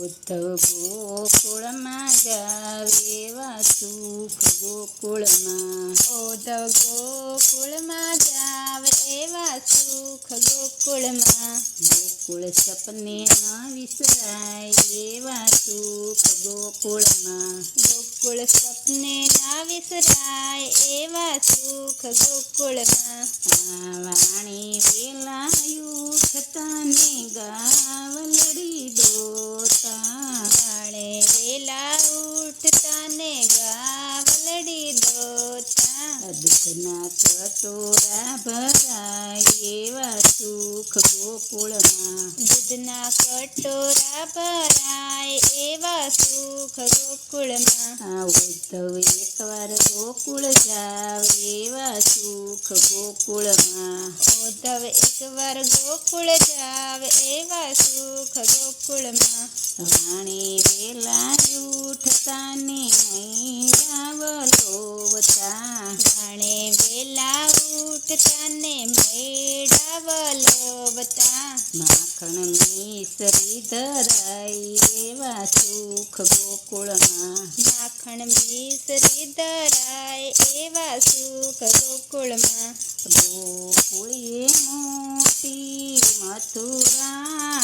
ઉદ્ધવ ગોકુળમાં જાવે વાસુખ ગોકુળમાં. ઉદ્ધવ ગોકુળમાં જાવે એવા સુખ ગોકુળમાં. ગોકુળ સપને ન વિસરાય એવા સુખ ગોકુળમાં. ગોકુળ સપને ના વિસરાય એવા સુખ ગોકુળમાં. આ વાણી વેલા ઉઠતા ને ગાવલડી દોતા. વાણે વેલા ઉઠતા ને ગાવલડી દોતા. દૂધના કટોરા ભરાય એવા સુખ ગોકુળમાં. દૂધના કટોરા ભરાય એવા સુખ ગોકુળમાં. ઉદ્ધવ એકવાર ગોકુળ જાવ એવા સુખ ગોકુળમાં. ઉદ્ધવ એકવાર ગોકુળ જાવે એવા સુખ ગોકુળમાં. વાણી વેલા ઉઠતા ને મૈડા વલોવતા. વાણે વેલા ઉઠતા ને મેળા વલોવતા. માખણ મિસરી ધરાય એવા સુખ ગોકુળમાં. માખણ મિસરી ધરાય એવા સુખ ગોકુળમાં. ગોકુળીએ મોટી મથુરા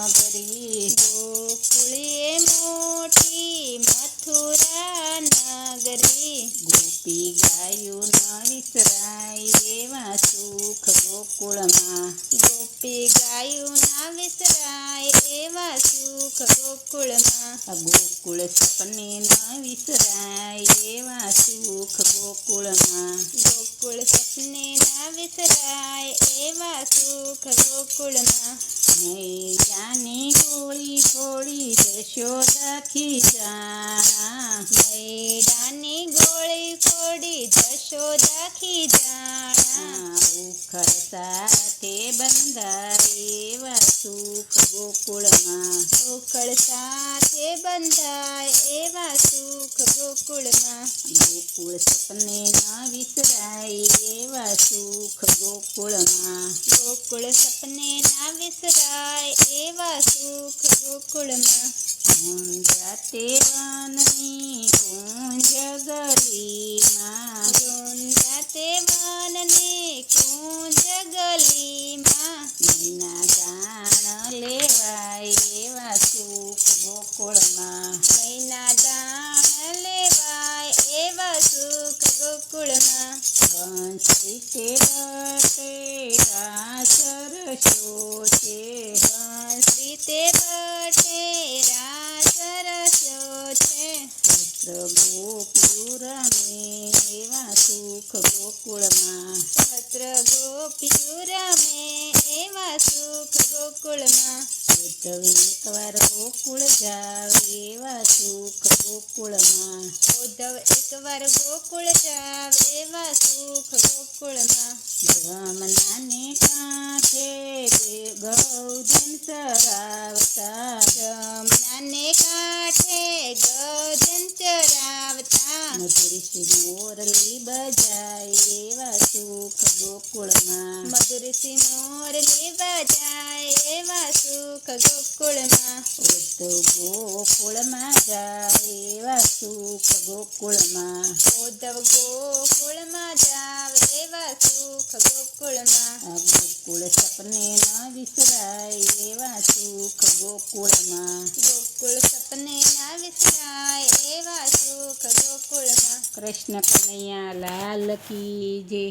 નગરી. ગોકુળીએ મોટી મથુરા નગરી. ગોપી ગાયું ન વિસરાય એવા સુખ ગોકુળમાં. ગોપી ગાયું ના વિસરાય એવા સુખ ગોકુળમાં. ગોકુળ સપને ન વિસરાય એવા સુખ ગોકુળમાં. ગોકુળ સપને ના વિસરાય એવા સુખ ગોકુળમાં. મૈયાની ગોળી ફોડી જશોદા ખીજાણા. મૈડાની ગોળી ફોડી જશોદા ખીજાણા. ઉખર સાથે બંધાય એવા સુખ ગોકુળમાં. ઉખળ સાથે બંધાય એવા સુખ ગોકુળમાં. ગોકુળ સપને ન વિસરાય એવા સુખ ગોકુળમાં. ગોકુળ સપને ના વિસરાય એવા સુખ ગોકુળમાં. જાતે વનની કુંજ ગલીમાં. જાતે વનની કુંજ ગલીમાં. મહિના દાણ લેવાય એવા સુખ ગોકુળમાં. મહિના દાણ લેવાય એવા સુખ ગોકુળમાં. બંસી તે બટેરા સરસો છે. બંસી તે બટેરા સરસો છે. ગોપીઓ રમે એવા સુખ ગોકુળમાં. પત્ર ગોપીઓ રમે એવા સુખ ગોકુળમાં. ઉદ્ધવ એકવાર ગોકુળ જાવ એવા સુખ ગોકુળમાં. ઉદ્ધવ એકવાર ગોકુળ જાવ એવા સુખ ગોકુળમાં. જમનાને કાંઠે ગૌધન ચરાવતા. જમનાને કાંઠે ગોધન ચરાવતા. મધુરી મોરલી બજાય એવા સુખ ગોકુળમાં. મધુરસી મોરલી બજાય એવા સુખ ગોકુળમાં. ઉદ્ધવ ગોકુળમાં જાય એવા સુખ ગોકુળમાં. ઉદ્ધવ ગોકુળમાં જાવ એવા સુખ ગોકુળમાં. ગોકુળ સપને ન વિસરાય એવા સુખ ગોકુળમાં. ગોકુળ સપને ના વિસરાય એવા સુખ ગોકુળમાં. કૃષ્ણ કનૈયા લાલ કી જય.